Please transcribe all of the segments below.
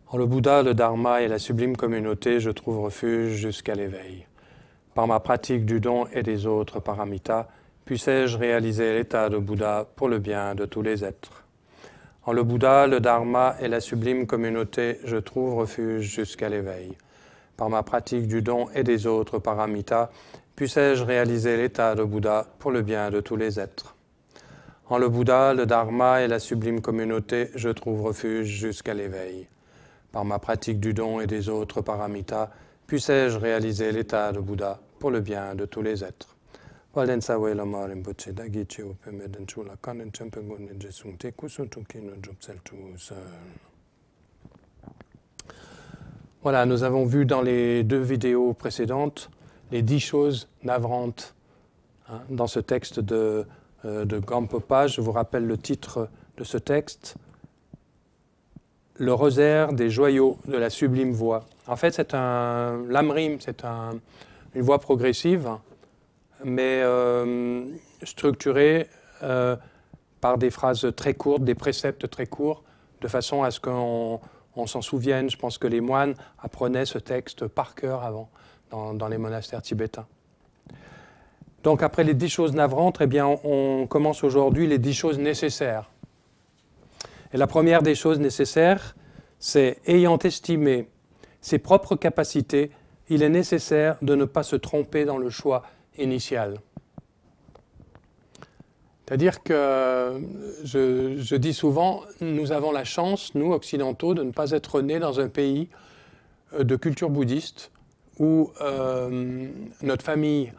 En le Bouddha, le Dharma et la sublime communauté, je trouve refuge jusqu'à l'éveil. Par ma pratique du don et des autres paramitas, puissais-je réaliser l'état de Bouddha pour le bien de tous les êtres. En le Bouddha, le Dharma et la sublime communauté, je trouve refuge jusqu'à l'éveil. Par ma pratique du don et des autres paramitas, puissais-je réaliser l'état de Bouddha pour le bien de tous les êtres. En le Bouddha, le Dharma et la sublime communauté, je trouve refuge jusqu'à l'éveil. Par ma pratique du don et des autres paramitas, puissais-je réaliser l'état de Bouddha pour le bien de tous les êtres. Voilà, nous avons vu dans les 2 vidéos précédentes les 10 choses navrantes dans ce texte de Gampopa. Je vous rappelle le titre de ce texte. Le rosaire des joyaux de la sublime voix. En fait, c'est l'amrim, c'est une voix progressive, mais structurée par des phrases très courtes, des préceptes très courts, de façon à ce qu'on s'en souvienne. Je pense que les moines apprenaient ce texte par cœur avant, dans les monastères tibétains. Donc après les 10 choses navrantes, eh bien, on commence aujourd'hui les 10 choses nécessaires. Et la première des choses nécessaires, c'est ayant estimé ses propres capacités, il est nécessaire de ne pas se tromper dans le choix initial. C'est-à-dire que, je dis souvent, nous avons la chance, nous, occidentaux, de ne pas être nés dans un pays de culture bouddhiste où notre famille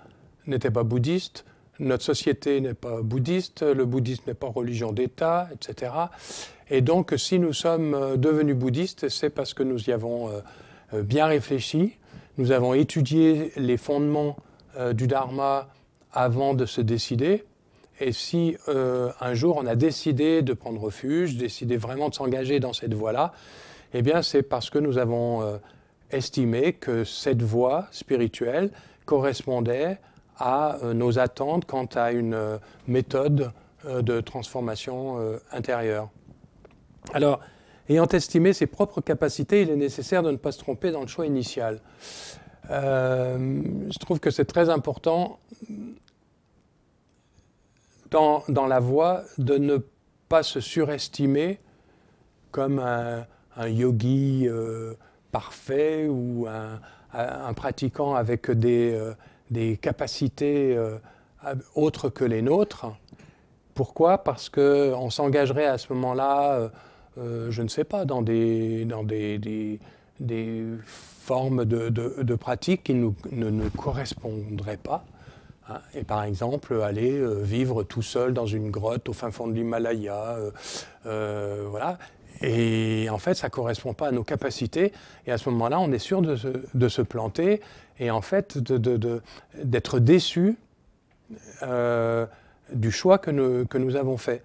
n'était pas bouddhiste, notre société n'est pas bouddhiste, le bouddhisme n'est pas religion d'État, etc. Et donc, si nous sommes devenus bouddhistes, c'est parce que nous y avons bien réfléchi, nous avons étudié les fondements du Dharma avant de se décider. Et si un jour on a décidé de prendre refuge, décidé vraiment de s'engager dans cette voie-là, eh bien c'est parce que nous avons estimé que cette voie spirituelle correspondait à nos attentes quant à une méthode de transformation intérieure. Alors, ayant estimé ses propres capacités, il est nécessaire de ne pas se tromper dans le choix initial. Je trouve que c'est très important dans la voie de ne pas se surestimer comme un yogi parfait ou un pratiquant avec des capacités autres que les nôtres. Pourquoi ? Parce qu'on s'engagerait à ce moment-là, je ne sais pas, dans des formes de pratiques qui ne nous correspondraient pas. Et par exemple, aller vivre tout seul dans une grotte au fin fond de l'Himalaya, voilà. Et en fait, ça ne correspond pas à nos capacités. Et à ce moment-là, on est sûr de se planter et en fait d'être déçu du choix que nous avons fait.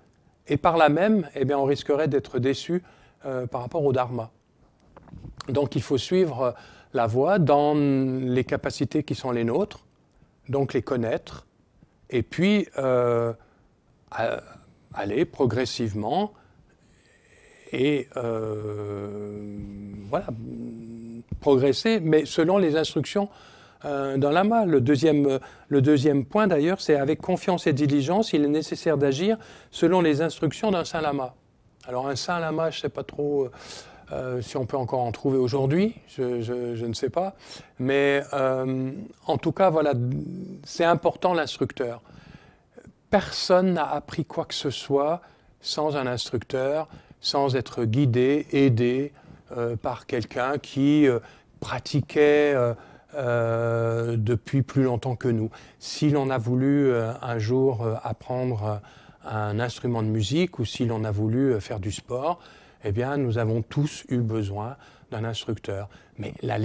Et par là même, eh bien, on risquerait d'être déçu par rapport au Dharma. Donc il faut suivre la voie dans les capacités qui sont les nôtres, donc les connaître, et puis aller progressivement et voilà, progresser, mais selon les instructions d'un lama. Le deuxième point d'ailleurs, c'est avec confiance et diligence, il est nécessaire d'agir selon les instructions d'un saint lama. Alors un saint lama, je ne sais pas trop si on peut encore en trouver aujourd'hui, je ne sais pas, mais en tout cas, voilà, c'est important l'instructeur. Personne n'a appris quoi que ce soit sans un instructeur, sans être guidé, aidé par quelqu'un qui pratiquait depuis plus longtemps que nous. Si l'on a voulu un jour apprendre un instrument de musique ou si l'on a voulu faire du sport, eh bien, nous avons tous eu besoin d'un instructeur. Mais la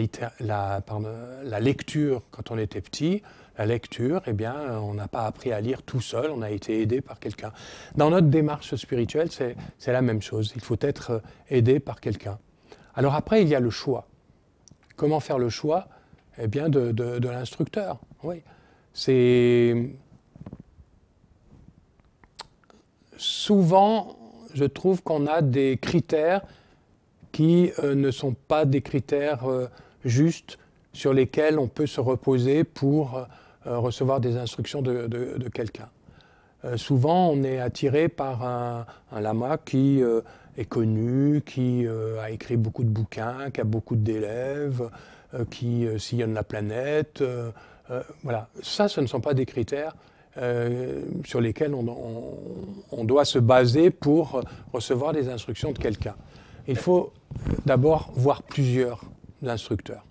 lecture, quand on était petit, la lecture, eh bien, on n'a pas appris à lire tout seul, on a été aidé par quelqu'un. Dans notre démarche spirituelle, c'est la même chose. Il faut être aidé par quelqu'un. Alors après, il y a le choix. Comment faire le choix ? Eh bien, de l'instructeur. Oui. C'est souvent, je trouve qu'on a des critères qui ne sont pas des critères justes sur lesquels on peut se reposer pour recevoir des instructions de quelqu'un. Souvent, on est attiré par un lama qui est connu, qui a écrit beaucoup de bouquins, qui a beaucoup d'élèves, qui sillonne la planète. Voilà. Ça, ce ne sont pas des critères sur lesquels on doit se baser pour recevoir des instructions de quelqu'un. Il faut d'abord voir plusieurs instructeurs.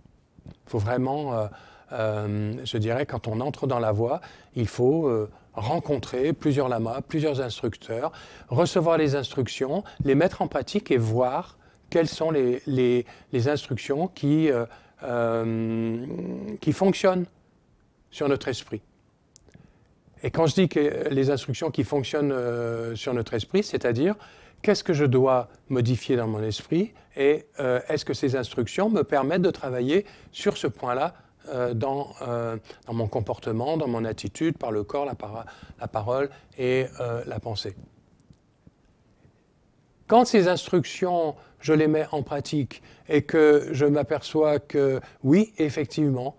Il faut vraiment, je dirais, quand on entre dans la voie, il faut rencontrer plusieurs lamas, plusieurs instructeurs, recevoir les instructions, les mettre en pratique et voir quelles sont les instructions qui fonctionnent sur notre esprit. Et quand je dis que les instructions qui fonctionnent sur notre esprit, c'est-à-dire qu'est-ce que je dois modifier dans mon esprit et est-ce que ces instructions me permettent de travailler sur ce point-là dans mon comportement, dans mon attitude, par le corps, la parole et la pensée. Quand ces instructions, je les mets en pratique et que je m'aperçois que oui, effectivement,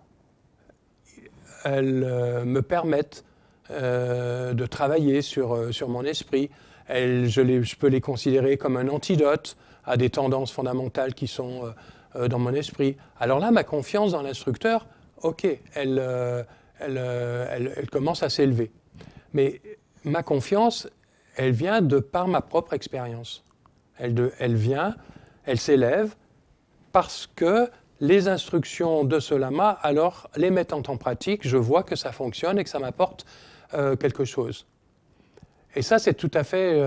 elles me permettent de travailler sur mon esprit, je peux les considérer comme un antidote à des tendances fondamentales qui sont dans mon esprit. Alors là, ma confiance dans l'instructeur, ok, elle commence à s'élever. Mais ma confiance, elle vient de par ma propre expérience. Elle s'élève parce que les instructions de ce lama, alors les mettant en pratique, je vois que ça fonctionne et que ça m'apporte quelque chose. Et ça, c'est tout à fait,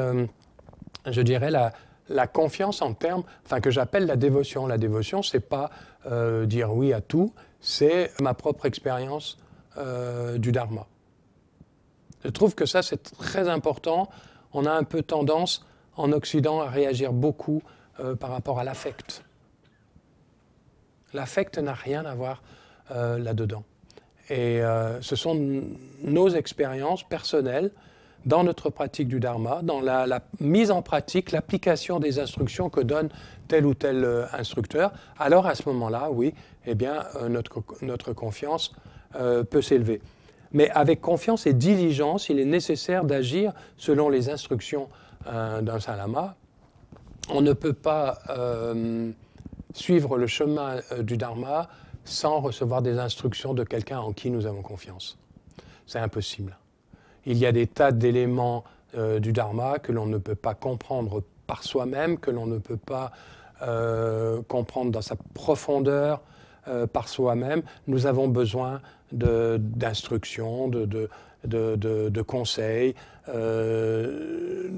je dirais, la confiance en termes, enfin que j'appelle la dévotion. La dévotion, c'est pas dire oui à tout, c'est ma propre expérience du Dharma. Je trouve que ça, c'est très important. On a un peu tendance, en Occident, à réagir beaucoup par rapport à l'affect. L'affect n'a rien à voir là-dedans. Et ce sont nos expériences personnelles dans notre pratique du Dharma, dans la mise en pratique, l'application des instructions que donne tel ou tel instructeur. Alors à ce moment-là, oui, eh bien, notre confiance peut s'élever. Mais avec confiance et diligence, il est nécessaire d'agir selon les instructions d'un saint lama. On ne peut pas suivre le chemin du Dharma sans recevoir des instructions de quelqu'un en qui nous avons confiance. C'est impossible. Il y a des tas d'éléments du Dharma que l'on ne peut pas comprendre par soi-même, que l'on ne peut pas comprendre dans sa profondeur par soi-même. Nous avons besoin d'instructions, de conseils,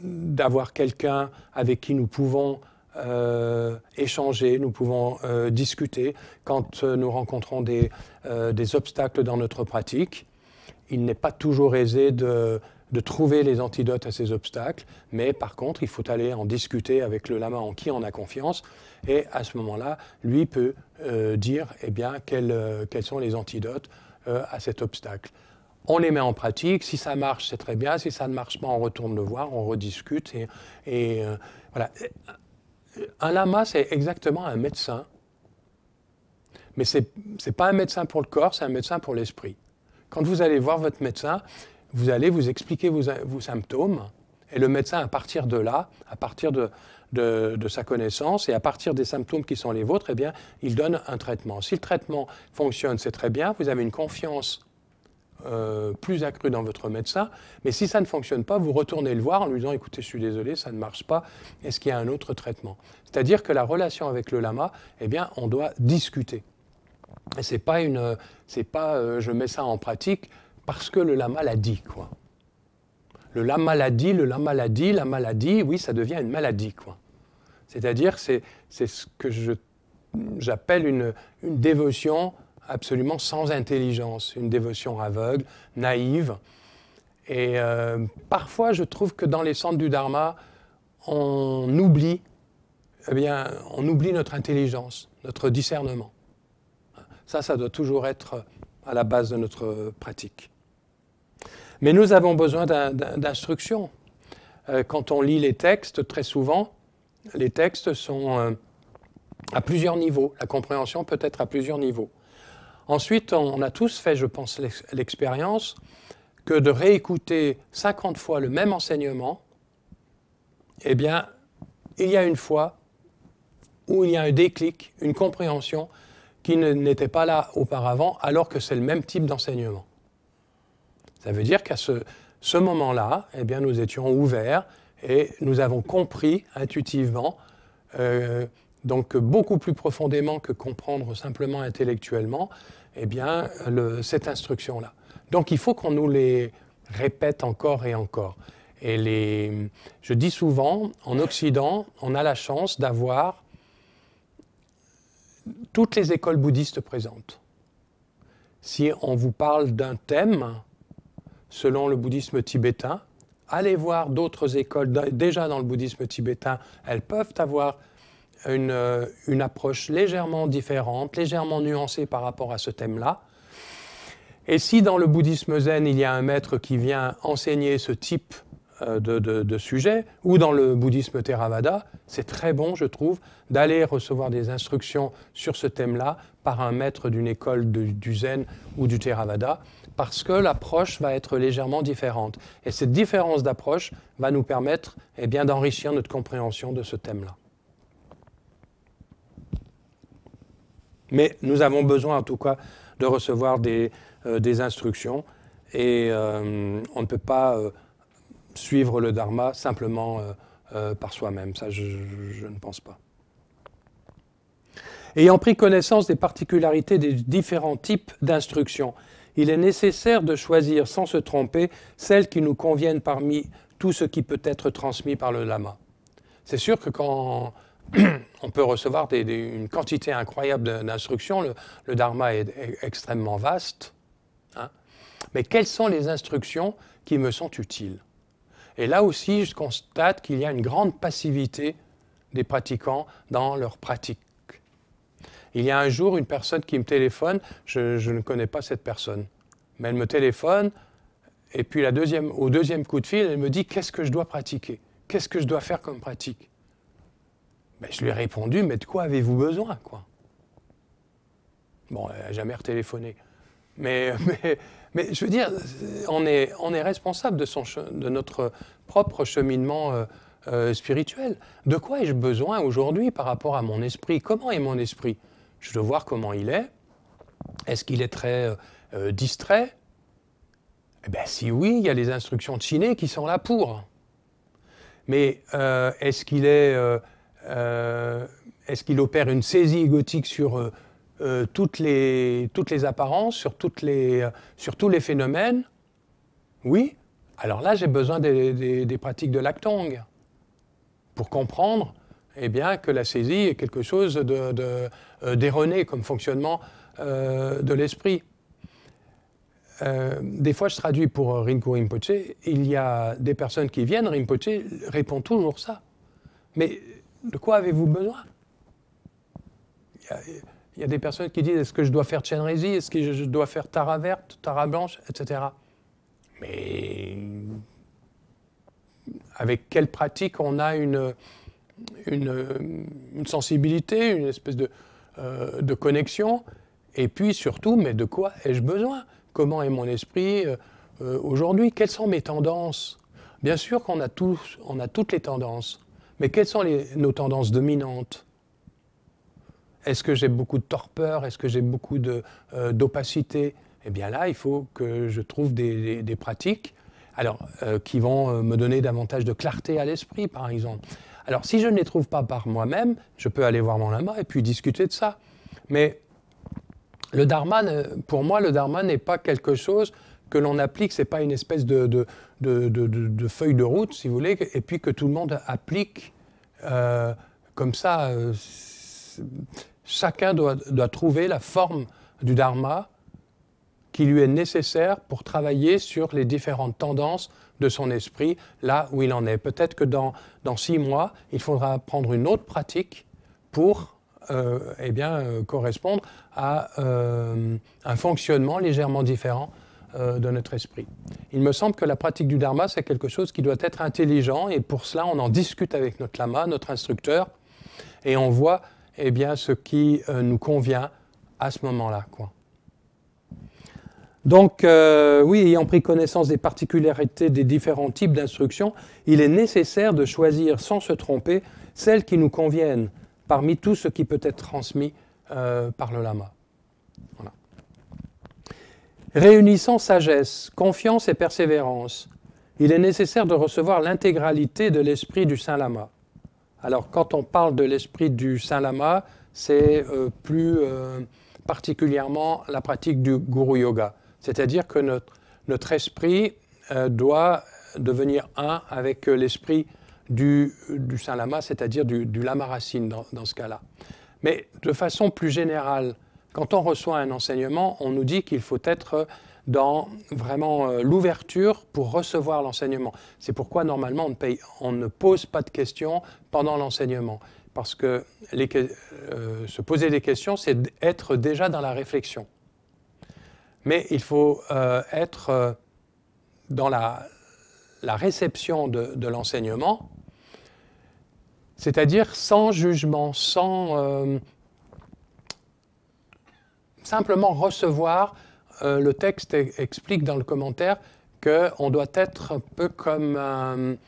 d'avoir quelqu'un avec qui nous pouvons échanger, nous pouvons discuter. Quand nous rencontrons des obstacles dans notre pratique, il n'est pas toujours aisé de trouver les antidotes à ces obstacles, mais par contre, il faut aller en discuter avec le lama en qui on a confiance, et à ce moment-là, lui peut dire eh bien, quels sont les antidotes à cet obstacle. On les met en pratique, si ça marche, c'est très bien, si ça ne marche pas, on retourne le voir, on rediscute, et voilà. Un lama, c'est exactement un médecin, mais ce n'est pas un médecin pour le corps, c'est un médecin pour l'esprit. Quand vous allez voir votre médecin, vous allez vous expliquer vos symptômes, et le médecin, à partir de là, à partir de sa connaissance, et à partir des symptômes qui sont les vôtres, eh bien, il donne un traitement. Si le traitement fonctionne, c'est très bien, vous avez une confiance plus accrue dans votre médecin, mais si ça ne fonctionne pas, vous retournez le voir en lui disant « écoutez, je suis désolé, ça ne marche pas, est-ce qu'il y a un autre traitement ?» C'est-à-dire que la relation avec le lama, eh bien, on doit discuter. Et c'est pas je mets ça en pratique parce que le lama l'a dit, quoi. Le lama l'a dit, le lama l'a dit, la maladie, oui, ça devient une maladie, quoi. C'est-à-dire, c'est ce que j'appelle une dévotion absolument sans intelligence, une dévotion aveugle, naïve. Et parfois, je trouve que dans les centres du Dharma, on oublie notre intelligence, notre discernement. Ça doit toujours être à la base de notre pratique. Mais nous avons besoin d'instructions. Quand on lit les textes, très souvent, les textes sont à plusieurs niveaux. La compréhension peut être à plusieurs niveaux. Ensuite, on a tous fait, je pense, l'expérience que de réécouter 50 fois le même enseignement, eh bien, il y a une fois où il y a un déclic, une compréhension qui n'était pas là auparavant, alors que c'est le même type d'enseignement. Ça veut dire qu'à ce moment-là, eh bien, nous étions ouverts et nous avons compris intuitivement, donc beaucoup plus profondément que comprendre simplement intellectuellement, eh bien, cette instruction-là. Donc il faut qu'on nous les répète encore et encore. Et je dis souvent, en Occident, on a la chance d'avoir toutes les écoles bouddhistes présentes. Si on vous parle d'un thème, selon le bouddhisme tibétain, allez voir d'autres écoles déjà dans le bouddhisme tibétain, elles peuvent avoir une approche légèrement différente, légèrement nuancée par rapport à ce thème-là. Et si dans le bouddhisme zen, il y a un maître qui vient enseigner ce type de sujet, ou dans le bouddhisme Theravada, c'est très bon, je trouve, d'aller recevoir des instructions sur ce thème-là par un maître d'une école du zen ou du Theravada, parce que l'approche va être légèrement différente. Et cette différence d'approche va nous permettre eh bien, d'enrichir notre compréhension de ce thème-là. Mais nous avons besoin en tout cas de recevoir des instructions et on ne peut pas suivre le dharma simplement par soi-même. Ça, je ne pense pas. Ayant pris connaissance des particularités des différents types d'instructions, il est nécessaire de choisir sans se tromper celles qui nous conviennent parmi tout ce qui peut être transmis par le lama. C'est sûr que quand on peut recevoir une quantité incroyable d'instructions, le dharma est extrêmement vaste, hein, mais quelles sont les instructions qui me sont utiles? Et là aussi, je constate qu'il y a une grande passivité des pratiquants dans leur pratique. Il y a un jour une personne qui me téléphone, je ne connais pas cette personne, mais elle me téléphone, et puis au deuxième coup de fil, elle me dit « Qu'est-ce que je dois pratiquer? Qu'est-ce que je dois faire comme pratique ?» Ben, je lui ai répondu « Mais de quoi avez-vous besoin, quoi ?» Bon, elle n'a jamais retéléphoné. Mais je veux dire, on est responsable de notre propre cheminement spirituel. De quoi ai-je besoin aujourd'hui par rapport à mon esprit? Comment est mon esprit? Je dois voir comment il est. Est-ce qu'il est très distrait? Eh bien, si oui, il y a les instructions de Shiné qui sont là pour. Mais est-ce qu'il opère une saisie égotique sur toutes les apparences, sur tous les phénomènes? Oui. Alors là, j'ai besoin des pratiques de l'Actong pour comprendre eh bien, que la saisie est quelque chose d'erroné comme fonctionnement de l'esprit. Des fois, je traduis pour Rinku Rinpoche, il y a des personnes qui viennent, Rinpoche répond toujours ça. Mais de quoi avez-vous besoin? Il y a des personnes qui disent, est-ce que je dois faire Chenrezi, est-ce que je dois faire Tara verte, Tara blanche, etc. Mais avec quelle pratique on a une sensibilité, une espèce de connexion? Et puis surtout, mais de quoi ai-je besoin? Comment est mon esprit aujourd'hui? Quelles sont mes tendances? Bien sûr qu'on a toutes les tendances, mais quelles sont nos tendances dominantes? Est-ce que j'ai beaucoup de torpeur? Est-ce que j'ai beaucoup d'opacité? Eh bien là, il faut que je trouve des pratiques qui vont me donner davantage de clarté à l'esprit, par exemple. Alors, si je ne les trouve pas par moi-même, je peux aller voir mon lama et puis discuter de ça. Mais le dharma, pour moi, le dharma n'est pas quelque chose que l'on applique, ce n'est pas une espèce de feuille de route, si vous voulez, et puis que tout le monde applique comme ça. Chacun doit trouver la forme du dharma qui lui est nécessaire pour travailler sur les différentes tendances de son esprit, là où il en est. Peut-être que dans 6 mois, il faudra prendre une autre pratique pour correspondre à un fonctionnement légèrement différent de notre esprit. Il me semble que la pratique du dharma, c'est quelque chose qui doit être intelligent, et pour cela, on en discute avec notre lama, notre instructeur, et on voit eh bien, ce qui nous convient à ce moment-là, quoi. Donc, oui, ayant pris connaissance des particularités des différents types d'instructions, il est nécessaire de choisir sans se tromper celles qui nous conviennent parmi tout ce qui peut être transmis par le lama. Voilà. Réunissant sagesse, confiance et persévérance, il est nécessaire de recevoir l'intégralité de l'esprit du Saint Lama. Alors, quand on parle de l'esprit du Saint Lama, c'est plus particulièrement la pratique du Guru Yoga. C'est-à-dire que notre esprit doit devenir un avec l'esprit du Saint Lama, c'est-à-dire du Lama Racine dans ce cas-là. Mais de façon plus générale, quand on reçoit un enseignement, on nous dit qu'il faut être dans vraiment l'ouverture pour recevoir l'enseignement. C'est pourquoi normalement on ne pose pas de questions pendant l'enseignement. Parce que se poser des questions, c'est être déjà dans la réflexion. Mais il faut être dans la réception de l'enseignement, c'est-à-dire sans jugement, sans simplement recevoir. Le texte explique dans le commentaire qu'on doit être un peu comme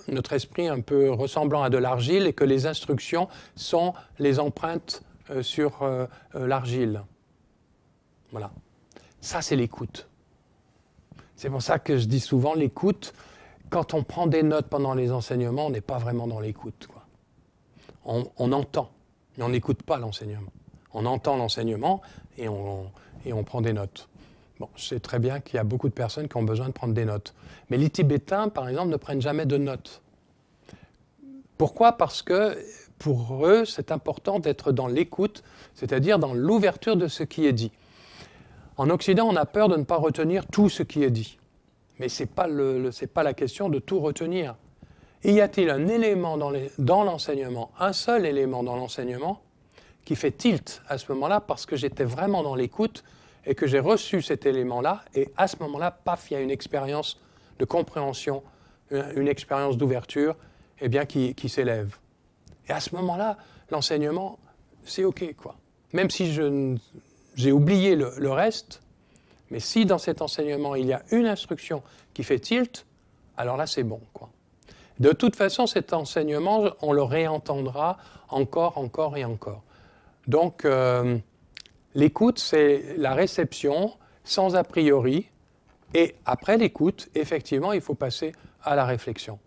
notre esprit un peu ressemblant à de l'argile et que les instructions sont les empreintes sur l'argile. Voilà. Ça, c'est l'écoute. C'est pour ça que je dis souvent l'écoute. Quand on prend des notes pendant les enseignements, on n'est pas vraiment dans l'écoute, quoi. On entend, mais on n'écoute pas l'enseignement. On entend l'enseignement et on prend des notes. Bon, je sais très bien qu'il y a beaucoup de personnes qui ont besoin de prendre des notes. Mais les Tibétains, par exemple, ne prennent jamais de notes. Pourquoi ? Parce que pour eux, c'est important d'être dans l'écoute, c'est-à-dire dans l'ouverture de ce qui est dit. En Occident, on a peur de ne pas retenir tout ce qui est dit. Mais ce n'est pas la question de tout retenir. Y a-t-il un élément dans l'enseignement, un seul élément dans l'enseignement, qui fait tilt à ce moment-là parce que j'étais vraiment dans l'écoute et que j'ai reçu cet élément-là, et à ce moment-là, paf, il y a une expérience de compréhension, une expérience d'ouverture, eh bien, qui s'élève. Et à ce moment-là, l'enseignement, c'est OK, quoi. Même si j'ai oublié le reste, mais si dans cet enseignement, il y a une instruction qui fait tilt, alors là, c'est bon, quoi. De toute façon, cet enseignement, on le réentendra encore et encore. Donc, l'écoute, c'est la réception sans a priori, et après l'écoute, effectivement, il faut passer à la réflexion.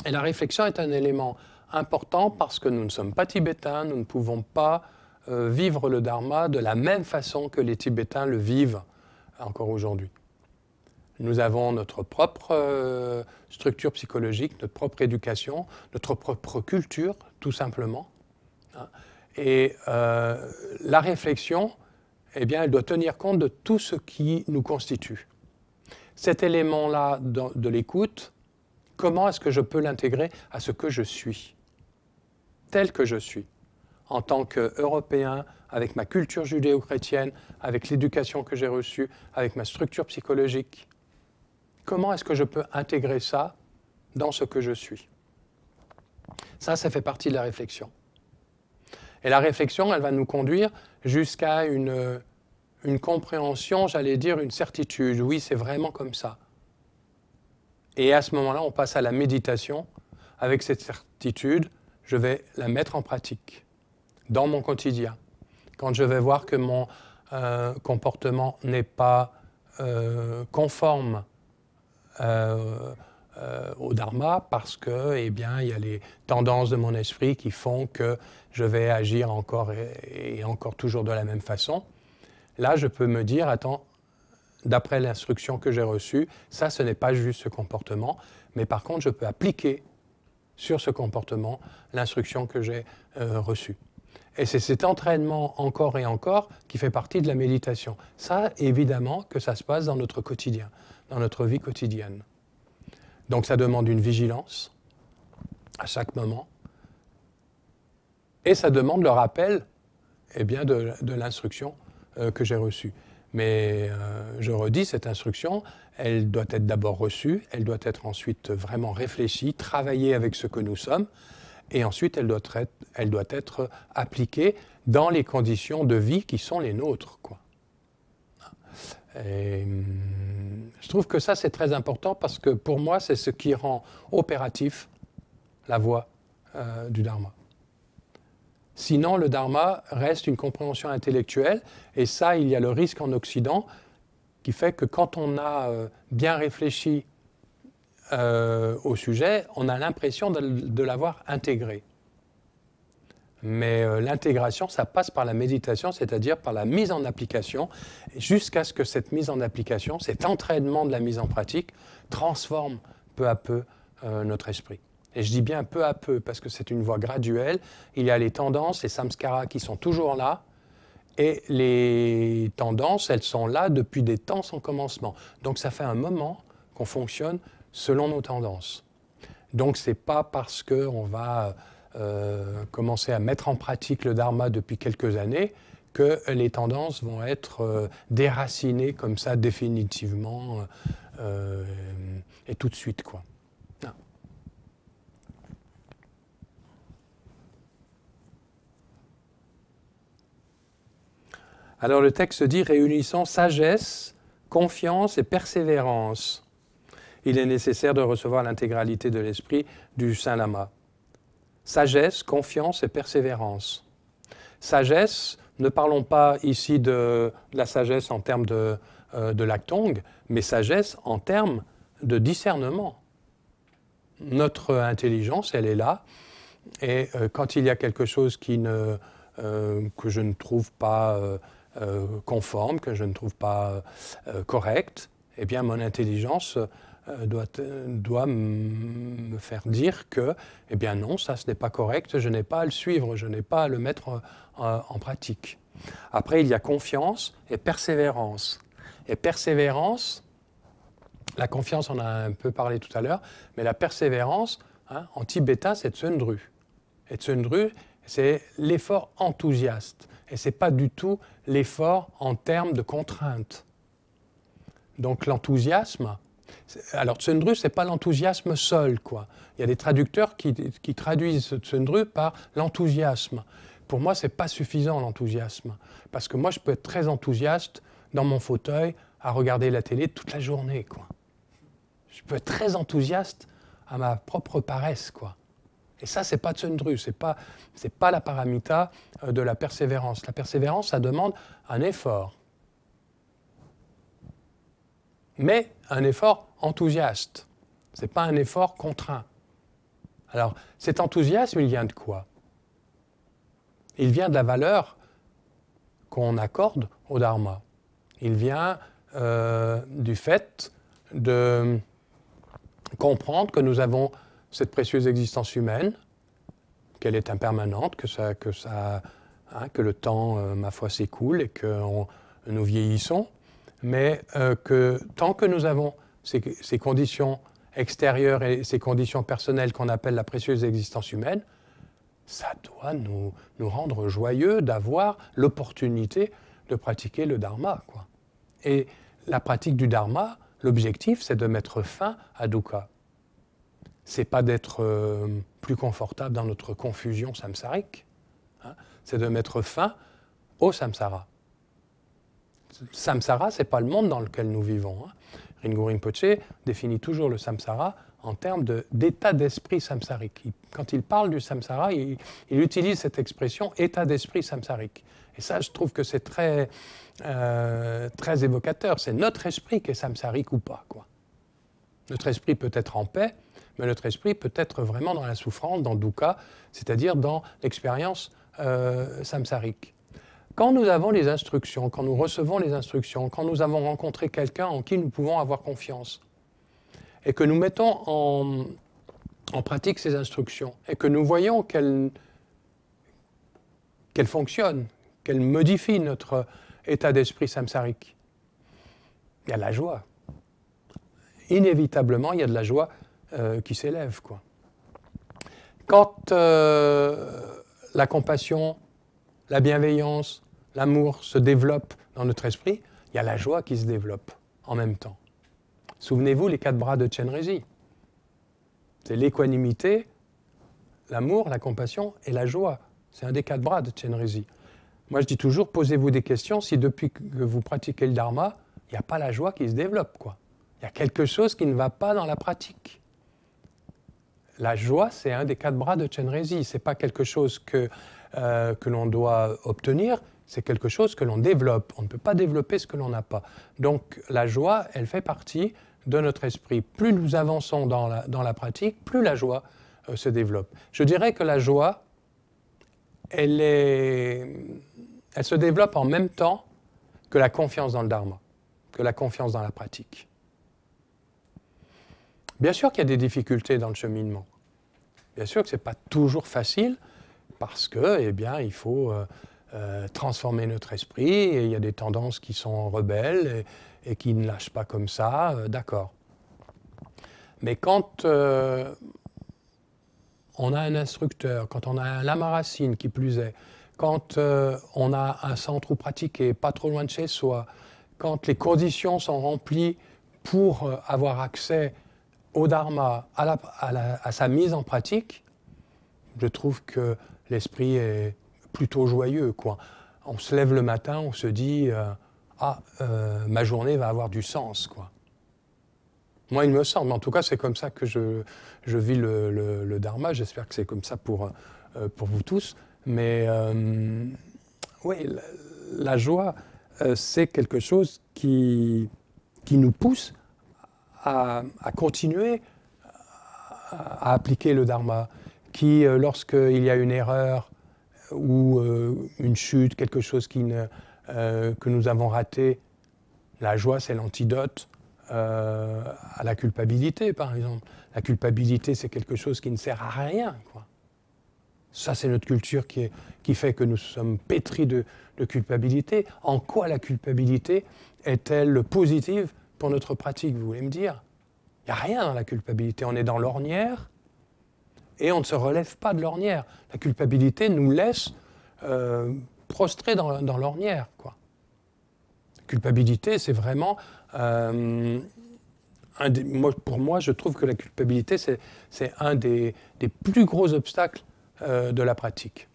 Et la réflexion est un élément important parce que nous ne sommes pas tibétains, nous ne pouvons pas vivre le dharma de la même façon que les Tibétains le vivent encore aujourd'hui. Nous avons notre propre structure psychologique, notre propre éducation, notre propre culture, tout simplement. Et la réflexion, eh bien, elle doit tenir compte de tout ce qui nous constitue. Cet élément-là de l'écoute, comment est-ce que je peux l'intégrer à ce que je suis, tel que je suis, en tant qu'Européen, avec ma culture judéo-chrétienne, avec l'éducation que j'ai reçue, avec ma structure psychologique. Comment est-ce que je peux intégrer ça dans ce que je suis? Ça fait partie de la réflexion. Et la réflexion, elle va nous conduire jusqu'à une compréhension, j'allais dire une certitude. Oui, c'est vraiment comme ça. Et à ce moment-là, on passe à la méditation. Avec cette certitude, je vais la mettre en pratique dans mon quotidien. Quand je vais voir que mon comportement n'est pas conforme au dharma parce que, eh bien, il y a les tendances de mon esprit qui font que je vais agir encore et encore toujours de la même façon. Là, je peux me dire, attends, d'après l'instruction que j'ai reçue, ça, ce n'est pas juste ce comportement, mais par contre, je peux appliquer sur ce comportement l'instruction que j'ai reçue. Et c'est cet entraînement encore et encore qui fait partie de la méditation. Ça, évidemment, que ça se passe dans notre quotidien, dans notre vie quotidienne. Donc ça demande une vigilance à chaque moment. Et ça demande le rappel eh bien, de l'instruction que j'ai reçue. Mais je redis, cette instruction, elle doit être d'abord reçue, elle doit être ensuite vraiment réfléchie, travaillée avec ce que nous sommes. et ensuite elle doit être appliquée dans les conditions de vie qui sont les nôtres, quoi. Et je trouve que ça c'est très important parce que pour moi c'est ce qui rend opératif la voie du Dharma. Sinon le Dharma reste une compréhension intellectuelle et ça il y a le risque en Occident qui fait que quand on a bien réfléchi au sujet, on a l'impression de l'avoir intégré. Mais l'intégration, ça passe par la méditation, c'est-à-dire par la mise en application, jusqu'à ce que cette mise en application, cet entraînement de la mise en pratique, transforme peu à peu notre esprit. Et je dis bien peu à peu, parce que c'est une voie graduelle. Il y a les tendances, les samskaras qui sont toujours là, et les tendances, elles sont là depuis des temps sans commencement. Donc ça fait un moment qu'on fonctionne selon nos tendances. Donc ce n'est pas parce qu'on va commencer à mettre en pratique le Dharma depuis quelques années que les tendances vont être déracinées comme ça définitivement et tout de suite, quoi. Non. Alors le texte dit « Réunissons sagesse, confiance et persévérance. Il est nécessaire de recevoir l'intégralité de l'esprit du Saint Lama. » Sagesse, confiance et persévérance. Sagesse, ne parlons pas ici de la sagesse en termes de l'actong, mais sagesse en termes de discernement. Notre intelligence, elle est là, et quand il y a quelque chose que je ne trouve pas conforme, que je ne trouve pas correct, eh bien mon intelligence doit me faire dire que, eh bien non, ça ce n'est pas correct, je n'ai pas à le suivre, je n'ai pas à le mettre en pratique. Après, il y a confiance et persévérance. Et persévérance, la confiance, on a un peu parlé tout à l'heure, mais la persévérance, en tibétain, c'est tsundru. Et tsundru, c'est l'effort enthousiaste. Et ce n'est pas du tout l'effort en termes de contrainte. Donc l'enthousiasme, alors tsundru, ce n'est pas l'enthousiasme seul, quoi. Il y a des traducteurs qui traduisent tsundru par l'enthousiasme. Pour moi, ce n'est pas suffisant l'enthousiasme. Parce que moi, je peux être très enthousiaste dans mon fauteuil à regarder la télé toute la journée, quoi. Je peux être très enthousiaste à ma propre paresse, quoi. Et ça, ce n'est pas tsundru, ce n'est pas la paramita de la persévérance. La persévérance, ça demande un effort. Mais un effort enthousiaste. Ce n'est pas un effort contraint. Alors, cet enthousiasme, il vient de quoi? Il vient de la valeur qu'on accorde au Dharma. Il vient du fait de comprendre que nous avons cette précieuse existence humaine, qu'elle est impermanente, que le temps, ma foi, s'écoule et que nous vieillissons, mais que tant que nous avons ces conditions extérieures et ces conditions personnelles qu'on appelle la précieuse existence humaine, ça doit nous rendre joyeux d'avoir l'opportunité de pratiquer le Dharma, quoi. Et la pratique du Dharma, l'objectif, c'est de mettre fin à dukkha. C'est pas d'être plus confortable dans notre confusion samsarique, c'est de mettre fin au samsara. Samsara, ce n'est pas le monde dans lequel nous vivons. Ringu Rinpoche définit toujours le samsara en termes d'état d'esprit samsarique. Quand il parle du samsara, il utilise cette expression état d'esprit samsarique. Et ça, je trouve que c'est très évocateur. C'est notre esprit qui est samsarique ou pas, quoi. Notre esprit peut être en paix, mais notre esprit peut être vraiment dans la souffrance, dans le dukkha, c'est-à-dire dans l'expérience samsarique. Quand nous avons les instructions, quand nous recevons les instructions, quand nous avons rencontré quelqu'un en qui nous pouvons avoir confiance, et que nous mettons en pratique ces instructions, et que nous voyons qu'elles fonctionnent, qu'elles modifient notre état d'esprit samsarique, il y a de la joie. Inévitablement, il y a de la joie qui s'élève, quoi. Quand la compassion, la bienveillance, l'amour se développent dans notre esprit, il y a la joie qui se développe en même temps. Souvenez-vous les 4 bras de Chenrezig. C'est l'équanimité, l'amour, la compassion et la joie. C'est un des 4 bras de Chenrezig. Moi, je dis toujours, posez-vous des questions si depuis que vous pratiquez le Dharma, il n'y a pas la joie qui se développe, quoi. Il y a quelque chose qui ne va pas dans la pratique. La joie, c'est un des 4 bras de Chenrezig. Ce n'est pas quelque chose que l'on doit obtenir, c'est quelque chose que l'on développe. On ne peut pas développer ce que l'on n'a pas. Donc, la joie, elle fait partie de notre esprit. Plus nous avançons dans la pratique, plus la joie se développe. Je dirais que la joie, elle se développe en même temps que la confiance dans le Dharma, que la confiance dans la pratique. Bien sûr qu'il y a des difficultés dans le cheminement. Bien sûr que ce n'est pas toujours facile parce que, eh bien, il faut transformer notre esprit et il y a des tendances qui sont rebelles et qui ne lâchent pas comme ça, d'accord. Mais quand on a un instructeur, quand on a un lama racine qui plus est, quand on a un centre où pratiquer, pas trop loin de chez soi, quand les conditions sont remplies pour avoir accès au Dharma, à sa mise en pratique, je trouve que l'esprit est plutôt joyeux, quoi. On se lève le matin, on se dit ma journée va avoir du sens, quoi. Moi, il me semble, en tout cas, c'est comme ça que je vis le Dharma. J'espère que c'est comme ça pour vous tous. Mais oui, la joie, c'est quelque chose qui nous pousse à continuer à appliquer le Dharma, qui, lorsqu'il y a une erreur ou une chute, quelque chose que nous avons raté, la joie, c'est l'antidote à la culpabilité, par exemple. La culpabilité, c'est quelque chose qui ne sert à rien, quoi. Ça, c'est notre culture qui fait que nous sommes pétris de culpabilité. En quoi la culpabilité est-elle positive pour notre pratique, vous voulez me dire? Il n'y a rien dans la culpabilité. On est dans l'ornière et on ne se relève pas de l'ornière. La culpabilité nous laisse prostrés dans l'ornière, quoi. La culpabilité, c'est vraiment... pour moi, je trouve que la culpabilité, c'est un des plus gros obstacles de la pratique.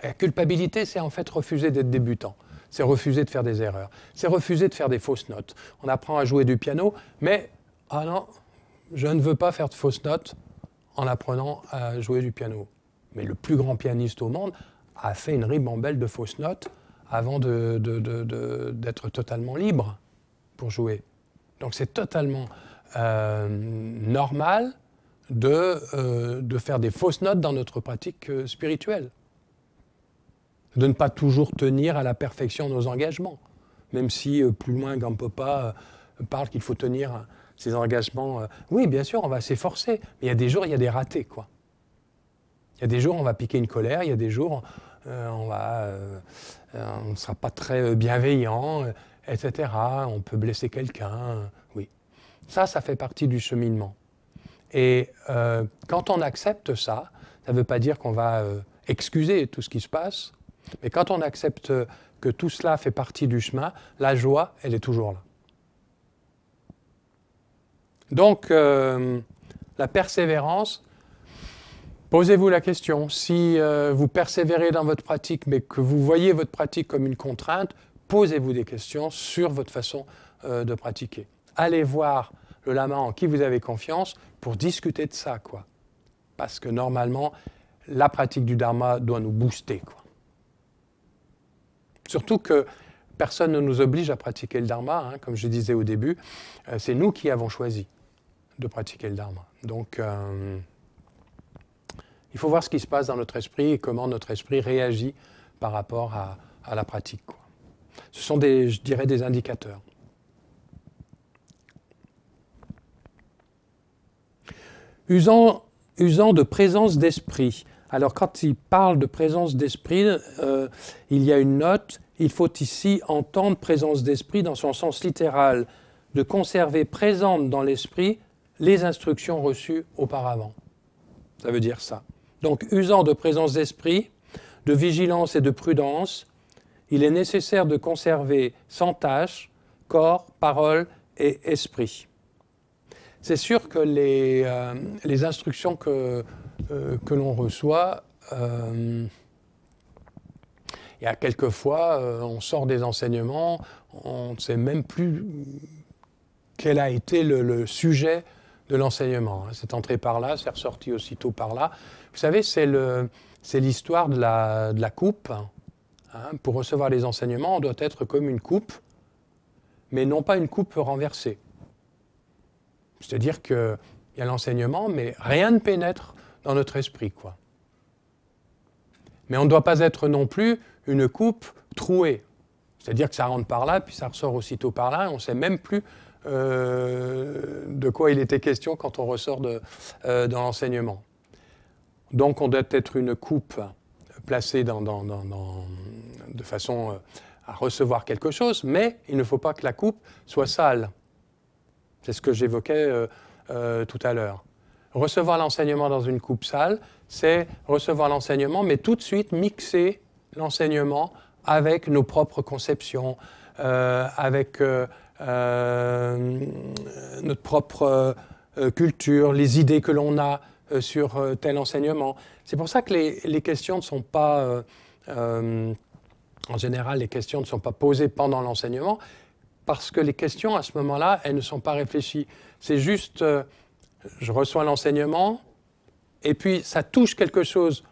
La culpabilité, c'est en fait refuser d'être débutant. C'est refuser de faire des erreurs. C'est refuser de faire des fausses notes. On apprend à jouer du piano, mais « Ah non, je ne veux pas faire de fausses notes en apprenant à jouer du piano. » Mais le plus grand pianiste au monde a fait une ribambelle de fausses notes avant d'être totalement libre pour jouer. Donc c'est totalement normal de faire des fausses notes dans notre pratique spirituelle. De ne pas toujours tenir à la perfection nos engagements. Même si plus loin Gampopa parle qu'il faut tenir ses engagements. Oui, bien sûr, on va s'efforcer. Mais il y a des jours, il y a des ratés, quoi. Il y a des jours, on va piquer une colère. Il y a des jours, on ne sera pas très bienveillant, etc. On peut blesser quelqu'un. Oui. Ça fait partie du cheminement. Et quand on accepte ça, ça ne veut pas dire qu'on va excuser tout ce qui se passe, mais quand on accepte que tout cela fait partie du chemin, la joie, elle est toujours là. Donc, la persévérance, posez-vous la question. Si vous persévérez dans votre pratique, mais que vous voyez votre pratique comme une contrainte, posez-vous des questions sur votre façon de pratiquer. Allez voir le lama en qui vous avez confiance pour discuter de ça, quoi. Parce que normalement, la pratique du Dharma doit nous booster, quoi. Surtout que personne ne nous oblige à pratiquer le Dharma, hein, comme je disais au début, c'est nous qui avons choisi de pratiquer le Dharma. Donc, il faut voir ce qui se passe dans notre esprit et comment notre esprit réagit par rapport à la pratique, quoi. Ce sont je dirais, des indicateurs. Usant de présence d'esprit. Alors, quand il parle de présence d'esprit, il y a une note. Il faut ici entendre présence d'esprit dans son sens littéral, de conserver présentes dans l'esprit les instructions reçues auparavant. Ça veut dire ça. Donc, usant de présence d'esprit, de vigilance et de prudence, il est nécessaire de conserver sans tâche corps, parole et esprit. C'est sûr que les instructions que que l'on reçoit, il y a quelquefois, on sort des enseignements, on ne sait même plus quel a été le sujet de l'enseignement. C'est entré par là, c'est ressorti aussitôt par là. Vous savez, c'est l'histoire de la coupe. Pour recevoir les enseignements, on doit être comme une coupe, mais non pas une coupe renversée. C'est-à-dire qu'il y a l'enseignement, mais rien ne pénètre dans notre esprit, quoi. Mais on ne doit pas être non plus une coupe trouée. C'est-à-dire que ça rentre par là, puis ça ressort aussitôt par là, et on ne sait même plus de quoi il était question quand on ressort dans l'enseignement. Donc on doit être une coupe placée de façon à recevoir quelque chose, mais il ne faut pas que la coupe soit sale. C'est ce que j'évoquais tout à l'heure. Recevoir l'enseignement dans une coupe sale, c'est recevoir l'enseignement, mais tout de suite mixer l'enseignement avec nos propres conceptions, avec notre propre culture, les idées que l'on a sur tel enseignement. C'est pour ça que les questions ne sont pas, en général, les questions ne sont pas posées pendant l'enseignement, parce que les questions, à ce moment-là, elles ne sont pas réfléchies. C'est juste, je reçois l'enseignement, et puis ça touche quelque chose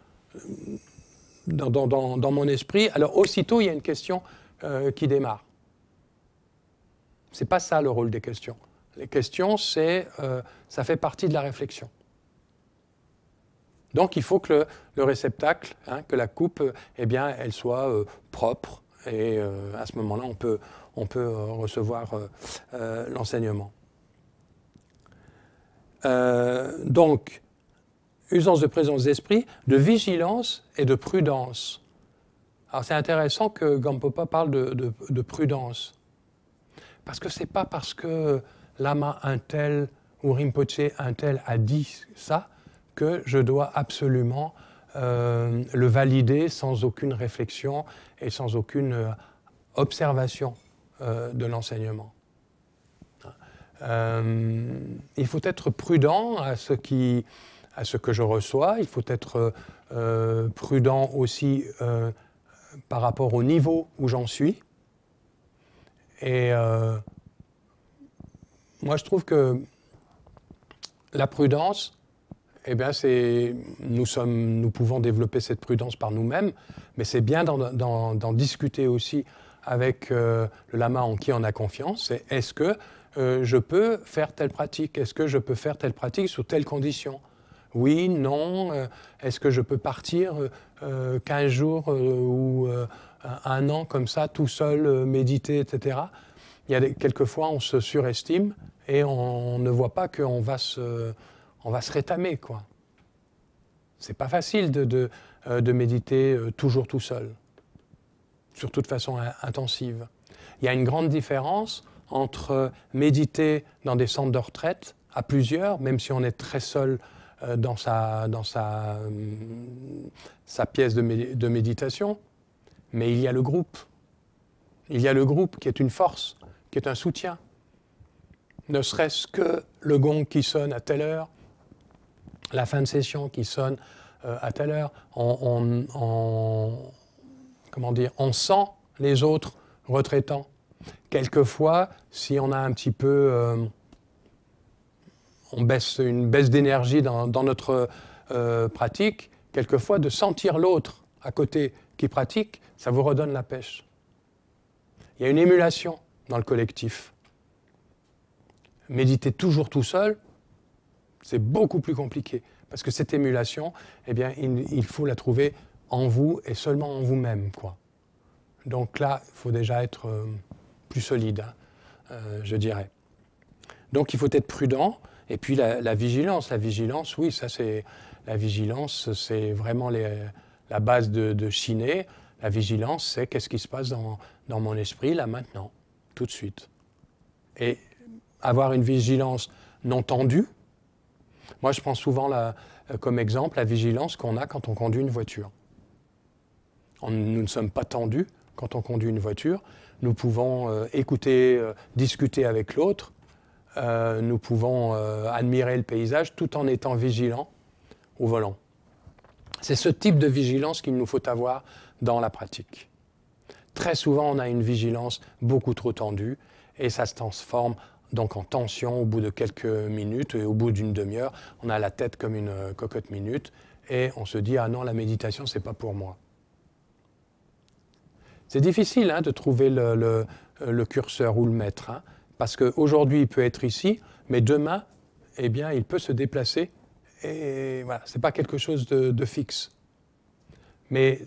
dans mon esprit, alors aussitôt, il y a une question qui démarre. Ce n'est pas ça le rôle des questions. Les questions, ça fait partie de la réflexion. Donc il faut que le réceptacle, que la coupe, eh bien, elle soit propre, et à ce moment-là, on peut recevoir l'enseignement. Donc, usance de présence d'esprit, de vigilance et de prudence. Alors c'est intéressant que Gampopa parle de prudence. Parce que ce n'est pas parce que Lama un tel ou Rinpoche un tel a dit ça que je dois absolument le valider sans aucune réflexion et sans aucune observation de l'enseignement. Il faut être prudent à ce que je reçois, il faut être prudent aussi par rapport au niveau où j'en suis. Et moi, je trouve que la prudence, eh bien, nous pouvons développer cette prudence par nous-mêmes, mais c'est bien d'en discuter aussi avec le lama en qui on a confiance. C'est est-ce que je peux faire telle pratique? Est-ce que je peux faire telle pratique sous telles conditions? Oui, non. Est-ce que je peux partir 15 jours ou un an comme ça, tout seul, méditer, etc. Il y a quelquefois, on se surestime et on ne voit pas qu'on va se rétamer, quoi. C'est pas facile de méditer toujours tout seul, surtout de façon intensive. Il y a une grande différence entre méditer dans des centres de retraite à plusieurs, même si on est très seul dans sa pièce de méditation, mais il y a le groupe. Il y a le groupe qui est une force, qui est un soutien. Ne serait-ce que le gong qui sonne à telle heure, la fin de session qui sonne à telle heure, comment dire, on sent les autres retraitants. Quelquefois, si on a un petit peu, une baisse d'énergie dans notre pratique, quelquefois de sentir l'autre à côté qui pratique, ça vous redonne la pêche. Il y a une émulation dans le collectif. Méditer toujours tout seul, c'est beaucoup plus compliqué. Parce que cette émulation, eh bien, il faut la trouver en vous et seulement en vous-même, quoi. Donc là, il faut déjà être plus solide, je dirais. Donc il faut être prudent. Et puis la vigilance. La vigilance, oui, la vigilance, c'est vraiment la base de Shiné. La vigilance, c'est qu'est-ce qui se passe dans mon esprit, là, maintenant, tout de suite. Et avoir une vigilance non tendue. Moi, je prends souvent comme exemple la vigilance qu'on a quand on conduit une voiture. Nous ne sommes pas tendus quand on conduit une voiture. Nous pouvons écouter, discuter avec l'autre. Nous pouvons admirer le paysage tout en étant vigilants au volant. C'est ce type de vigilance qu'il nous faut avoir dans la pratique. Très souvent, on a une vigilance beaucoup trop tendue et ça se transforme donc en tension au bout de quelques minutes et au bout d'une demi-heure. On a la tête comme une cocotte minute et on se dit « Ah non, la méditation, c'est pas pour moi ». C'est difficile de trouver le curseur ou le maître, parce qu'aujourd'hui, il peut être ici, mais demain, eh bien, il peut se déplacer. Et voilà, ce n'est pas quelque chose de fixe. Mais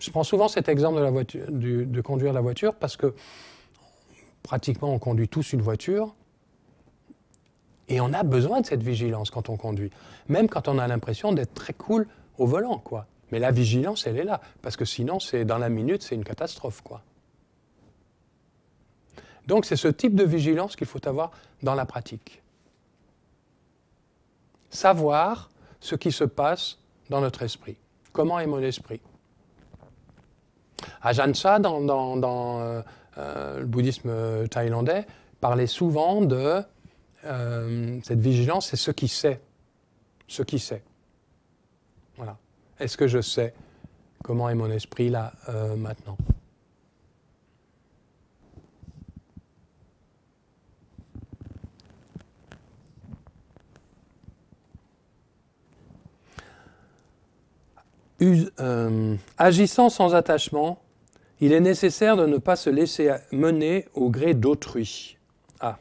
je prends souvent cet exemple de, la voiture, de conduire la voiture parce que pratiquement on conduit tous une voiture et on a besoin de cette vigilance quand on conduit. Même quand on a l'impression d'être très cool au volant, quoi. Mais la vigilance, elle est là. Parce que sinon, dans la minute, c'est une catastrophe, quoi. Donc c'est ce type de vigilance qu'il faut avoir dans la pratique. Savoir ce qui se passe dans notre esprit. Comment est mon esprit? Ajahn Chah, dans le bouddhisme thaïlandais, parlait souvent de cette vigilance, c'est ce qui sait. Ce qui sait. Voilà. Est-ce que je sais comment est mon esprit là, maintenant? Agissant sans attachement, il est nécessaire de ne pas se laisser mener au gré d'autrui. Ah.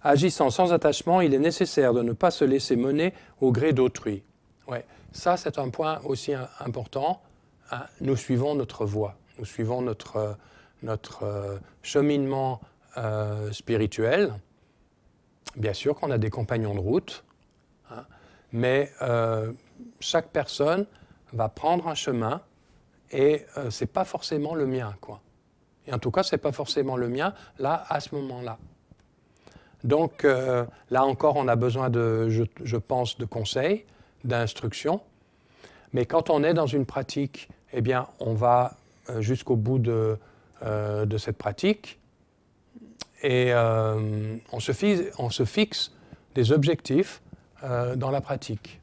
Agissant sans attachement, il est nécessaire de ne pas se laisser mener au gré d'autrui. Ouais. Ça, c'est un point aussi important. Nous suivons notre voie, nous suivons notre cheminement spirituel. Bien sûr qu'on a des compagnons de route, mais chaque personne va prendre un chemin et ce n'est pas forcément le mien, quoi. Et en tout cas, ce n'est pas forcément le mien, là, à ce moment-là. Donc, là encore, on a besoin, je pense, de conseils, d'instructions. Mais quand on est dans une pratique, eh bien, on va jusqu'au bout de cette pratique et on se fixe des objectifs dans la pratique.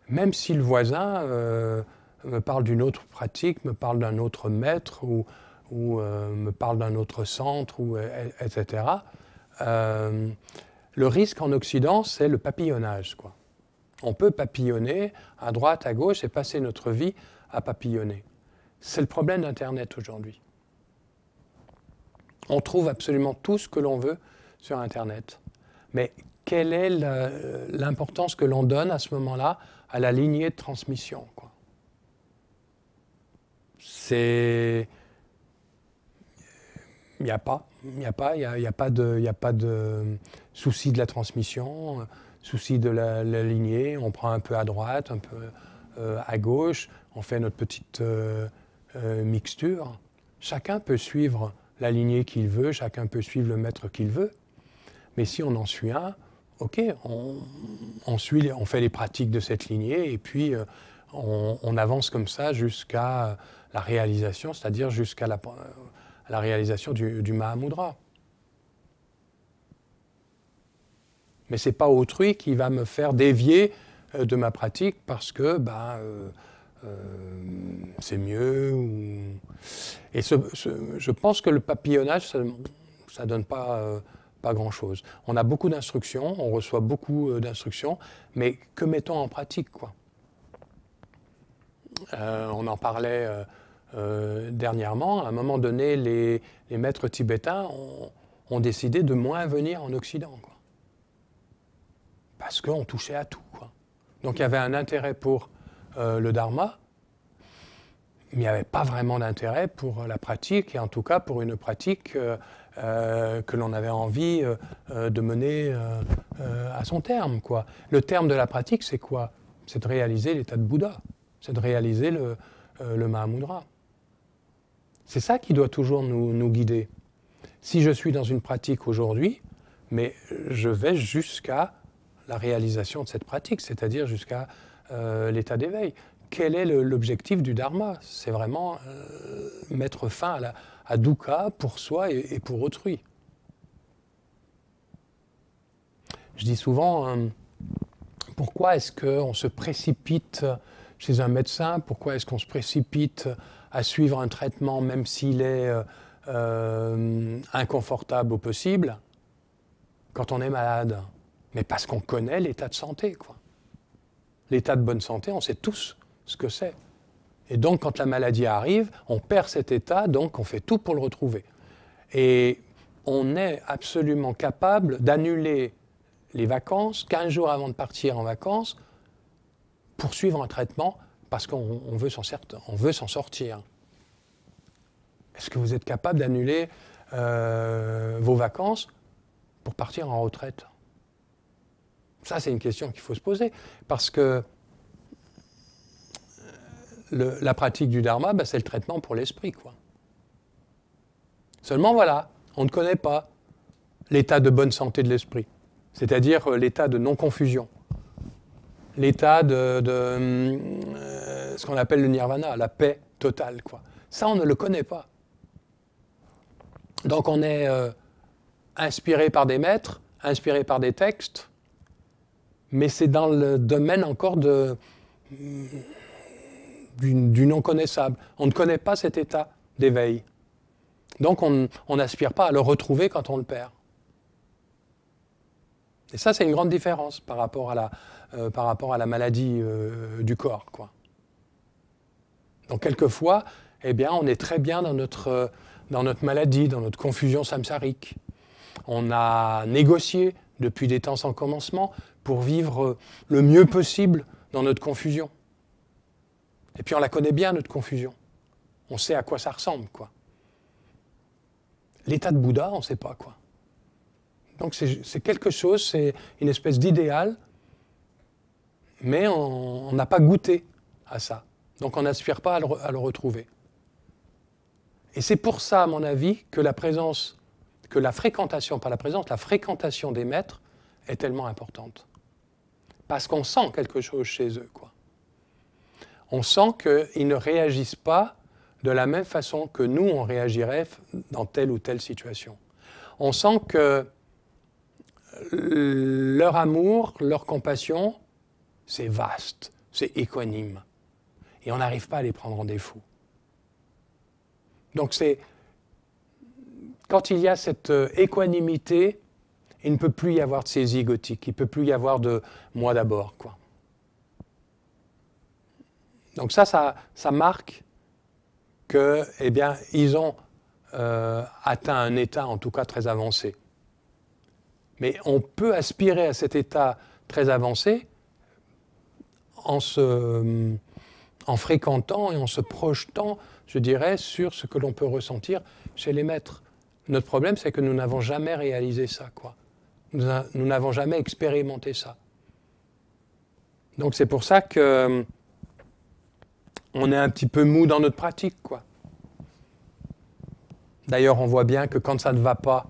Même si le voisin me parle d'une autre pratique, me parle d'un autre maître ou me parle d'un autre centre, etc. Le risque en Occident, c'est le papillonnage, quoi. On peut papillonner à droite, à gauche et passer notre vie à papillonner. C'est le problème d'Internet aujourd'hui. On trouve absolument tout ce que l'on veut sur Internet. Mais quelle est l'importance que l'on donne à ce moment-là à la lignée de transmission, quoi? Il n'y a pas de souci de la transmission, souci de la lignée. On prend un peu à droite, un peu à gauche, on fait notre petite mixture. Chacun peut suivre la lignée qu'il veut, chacun peut suivre le maître qu'il veut. Mais si on en suit un, ok, on fait les pratiques de cette lignée et puis on avance comme ça jusqu'à la réalisation, c'est-à-dire jusqu'à la réalisation du Mahamudra. Mais ce n'est pas autrui qui va me faire dévier de ma pratique parce que c'est mieux. Et je pense que le papillonnage, ça ne donne pas grand-chose. On a beaucoup d'instructions, on reçoit beaucoup d'instructions, mais que mettons en pratique, quoi? On en parlait dernièrement. À un moment donné, les maîtres tibétains ont décidé de moins venir en Occident, quoi. Parce qu'on touchait à tout, quoi. Donc il y avait un intérêt pour le dharma, mais il n'y avait pas vraiment d'intérêt pour la pratique, et en tout cas pour une pratique que l'on avait envie de mener à son terme, quoi. Le terme de la pratique, c'est quoi? C'est de réaliser l'état de Bouddha, c'est de réaliser le Mahamudra. C'est ça qui doit toujours nous guider. Si je suis dans une pratique aujourd'hui, mais je vais jusqu'à la réalisation de cette pratique, c'est-à-dire jusqu'à l'état d'éveil. Quel est l'objectif du dharma? C'est vraiment mettre fin à dukkha pour soi et pour autrui. Je dis souvent, Pourquoi est-ce qu'on se précipite chez un médecin? Pourquoi est-ce qu'on se précipite à suivre un traitement même s'il est inconfortable au possible quand on est malade? Mais parce qu'on connaît l'état de santé, quoi. L'état de bonne santé, on sait tous ce que c'est. Et donc, quand la maladie arrive, on perd cet état, donc on fait tout pour le retrouver. Et on est absolument capable d'annuler les vacances 15 jours avant de partir en vacances pour suivre un traitement parce qu'on veut s'en sortir. Est-ce que vous êtes capable d'annuler vos vacances pour partir en retraite? Ça, c'est une question qu'il faut se poser, parce que la pratique du dharma, c'est le traitement pour l'esprit, quoi. Seulement, voilà, on ne connaît pas l'état de bonne santé de l'esprit, c'est-à-dire l'état de non-confusion, l'état de ce qu'on appelle le nirvana, la paix totale, quoi. Ça, on ne le connaît pas. Donc, on est inspiré par des maîtres, inspiré par des textes, mais c'est dans le domaine encore du non-connaissable. On ne connaît pas cet état d'éveil. Donc on n'aspire pas à le retrouver quand on le perd. Et ça, c'est une grande différence par rapport à la maladie du corps, quoi. Donc quelquefois, eh bien, on est très bien dans notre maladie, dans notre confusion samsarique. On a négocié depuis des temps sans commencement pour vivre le mieux possible dans notre confusion. Et puis on la connaît bien, notre confusion. On sait à quoi ça ressemble, quoi. L'état de Bouddha, on ne sait pas, quoi. Donc c'est quelque chose, c'est une espèce d'idéal, mais on n'a pas goûté à ça. Donc on n'aspire pas à le retrouver. Et c'est pour ça, à mon avis, que la fréquentation des maîtres est tellement importante. Parce qu'on sent quelque chose chez eux, quoi. On sent qu'ils ne réagissent pas de la même façon que nous, on réagirait dans telle ou telle situation. On sent que leur amour, leur compassion, c'est vaste, c'est équanime. Et on n'arrive pas à les prendre en défaut. Donc quand il y a cette équanimité, il ne peut plus y avoir de saisie égotique, il ne peut plus y avoir de « moi d'abord », quoi. Donc ça marque que, eh bien, ils ont atteint un état, en tout cas, très avancé. Mais on peut aspirer à cet état très avancé en fréquentant et en se projetant, je dirais, sur ce que l'on peut ressentir chez les maîtres. Notre problème, c'est que nous n'avons jamais réalisé ça, quoi. Nous n'avons jamais expérimenté ça. Donc c'est pour ça que on est un petit peu mou dans notre pratique, quoi. D'ailleurs, on voit bien que quand ça ne va pas,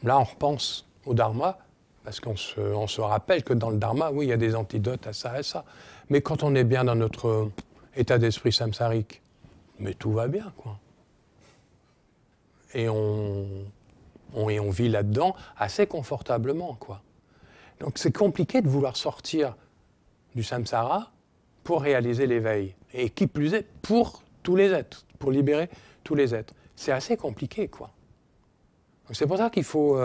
là, on repense au dharma, parce qu'on se rappelle que dans le dharma, oui, il y a des antidotes à ça et ça. Mais quand on est bien dans notre état d'esprit samsarique, mais tout va bien, quoi. Et on vit là-dedans assez confortablement, quoi. Donc c'est compliqué de vouloir sortir du samsara pour réaliser l'éveil. Et qui plus est, pour tous les êtres, pour libérer tous les êtres. C'est assez compliqué, quoi. Donc c'est pour ça qu'il faut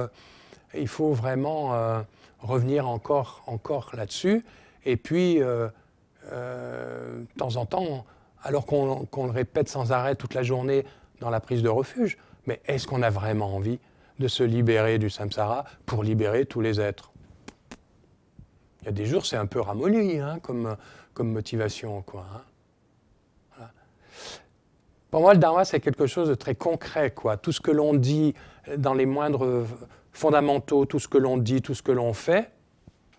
vraiment revenir encore là-dessus. Et puis, de temps en temps, alors qu'on le répète sans arrêt toute la journée dans la prise de refuge, mais est-ce qu'on a vraiment envie de se libérer du samsara pour libérer tous les êtres? Il y a des jours, c'est un peu ramolli, hein, comme motivation, quoi. Hein. Voilà. Pour moi, le dharma, c'est quelque chose de très concret, quoi. Tout ce que l'on dit dans les moindres fondamentaux, tout ce que l'on dit, tout ce que l'on fait,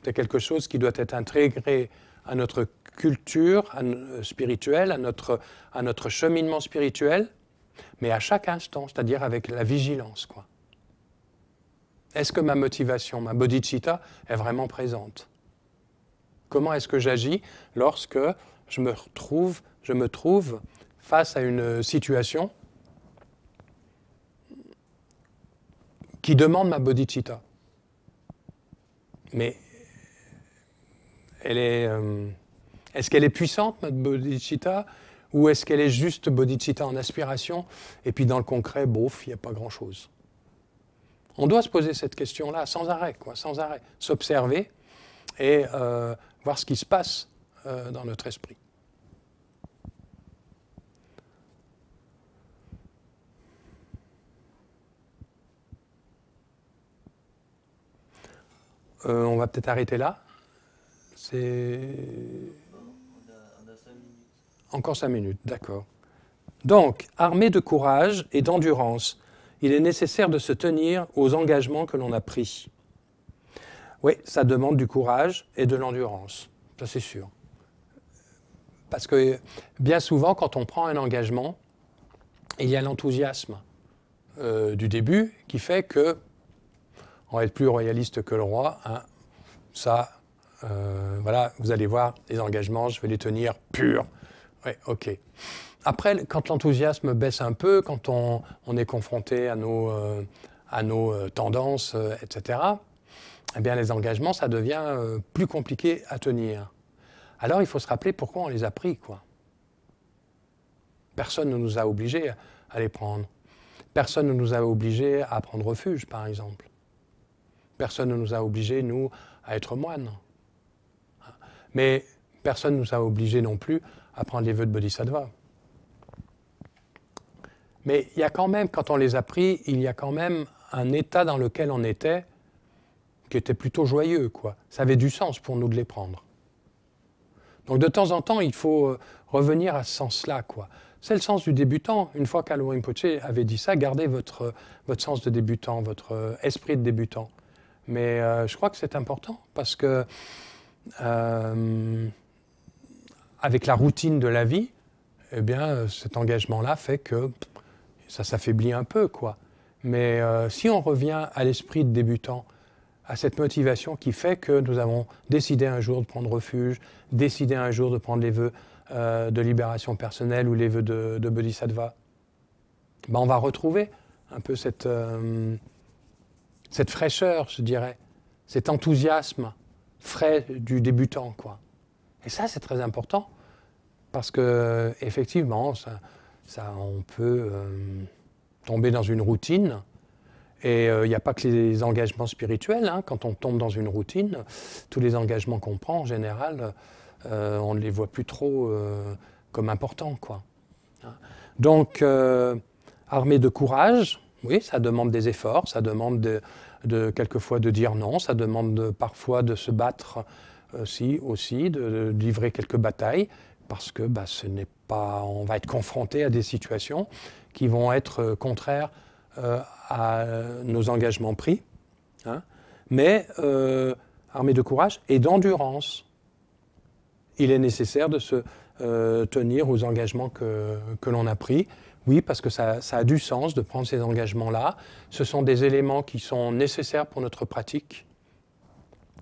c'est quelque chose qui doit être intégré à notre culture spirituelle, à notre cheminement spirituel, mais à chaque instant, c'est-à-dire avec la vigilance, quoi. Est-ce que ma motivation, ma bodhicitta, est vraiment présente? Comment est-ce que j'agis lorsque je me trouve face à une situation qui demande ma bodhicitta? Mais est-ce qu'elle est puissante, notre bodhicitta, ou est-ce qu'elle est juste bodhicitta en aspiration, et puis dans le concret, bof, il n'y a pas grand-chose. On doit se poser cette question-là sans arrêt, sans arrêt. S'observer et voir ce qui se passe dans notre esprit. On va peut-être arrêter là. C'est... On a 5 minutes. Encore 5 minutes, d'accord. Donc, armé de courage et d'endurance, il est nécessaire de se tenir aux engagements que l'on a pris. Oui, ça demande du courage et de l'endurance, ça c'est sûr. Parce que bien souvent, quand on prend un engagement, il y a l'enthousiasme du début qui fait que on va être plus royaliste que le roi. Hein. Ça, voilà, vous allez voir, les engagements, je vais les tenir purs. Oui, ok. Après, quand l'enthousiasme baisse un peu, quand on est confronté à nos tendances, etc., eh bien, les engagements, ça devient plus compliqué à tenir. Alors, il faut se rappeler pourquoi on les a pris, quoi. Personne ne nous a obligés à les prendre. Personne ne nous a obligés à prendre refuge, par exemple. Personne ne nous a obligés, nous, à être moines. Mais personne ne nous a obligés non plus à prendre les vœux de Bodhisattva. Mais il y a quand même, quand on les a pris, il y a quand même un état dans lequel on était qui était plutôt joyeux, quoi. Ça avait du sens pour nous de les prendre. Donc de temps en temps, il faut revenir à ce sens-là, quoi. C'est le sens du débutant. Une fois qu'Alo Rinpoche avait dit ça, gardez votre sens de débutant, votre esprit de débutant. Mais je crois que c'est important parce que avec la routine de la vie, eh bien, cet engagement-là fait que ça s'affaiblit un peu, quoi. Mais si on revient à l'esprit de débutant, à cette motivation qui fait que nous avons décidé un jour de prendre refuge, décidé un jour de prendre les vœux de libération personnelle ou les vœux de Bodhisattva, ben on va retrouver un peu cette fraîcheur, je dirais, cet enthousiasme frais du débutant, quoi. Et ça, c'est très important, parce que effectivement, on peut tomber dans une routine, et il n'y a pas que les engagements spirituels. Hein. Quand on tombe dans une routine, tous les engagements qu'on prend, en général, on ne les voit plus trop comme importants, quoi. Donc, armé de courage, oui, ça demande des efforts, ça demande quelquefois de dire non, ça demande parfois de se battre aussi, de livrer quelques batailles, parce que ce n'est pas, on va être confronté à des situations qui vont être contraires à nos engagements pris, hein, mais armé de courage et d'endurance. Il est nécessaire de se tenir aux engagements que l'on a pris. Oui, parce que ça a du sens de prendre ces engagements-là. Ce sont des éléments qui sont nécessaires pour notre pratique,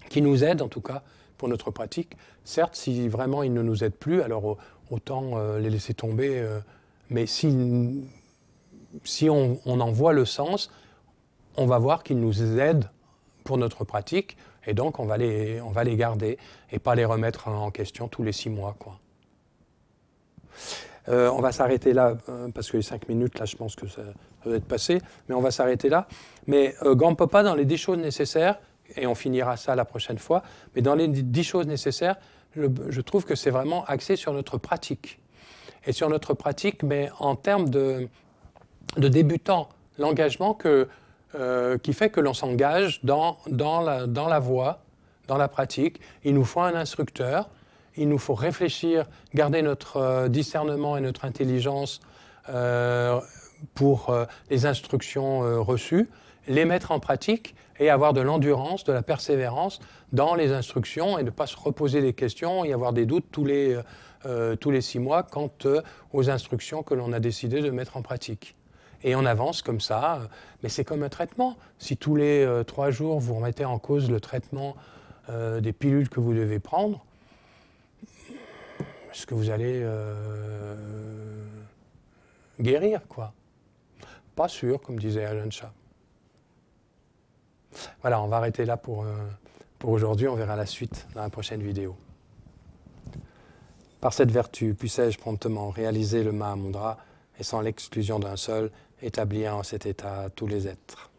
qui nous aident en tout cas pour notre pratique. Certes, si vraiment ils ne nous aident plus, alors autant les laisser tomber. Mais si on en voit le sens, on va voir qu'ils nous aident pour notre pratique, et donc on va les garder et pas les remettre en question tous les 6 mois, quoi. On va s'arrêter là, parce que les 5 minutes, là, je pense que ça doit être passé, mais on va s'arrêter là. Mais Gampopa, dans les 10 choses nécessaires, et on finira ça la prochaine fois, mais dans les 10 choses nécessaires, je trouve que c'est vraiment axé sur notre pratique. Et sur notre pratique, mais en termes de débutant, l'engagement qui fait que l'on s'engage dans la voie, dans la pratique. Il nous faut un instructeur, il nous faut réfléchir, garder notre discernement et notre intelligence pour les instructions reçues, les mettre en pratique et avoir de l'endurance, de la persévérance dans les instructions et ne pas se reposer des questions et avoir des doutes tous les 6 mois quant aux instructions que l'on a décidé de mettre en pratique. Et on avance comme ça, mais c'est comme un traitement. Si tous les 3 jours, vous remettez en cause le traitement des pilules que vous devez prendre, est-ce que vous allez guérir, quoi? Pas sûr, comme disait Alan Shah. Voilà, on va arrêter là pour aujourd'hui. On verra la suite dans la prochaine vidéo. Par cette vertu, puissais-je promptement réaliser le Mahamudra et sans l'exclusion d'un seul, établir en cet état tous les êtres.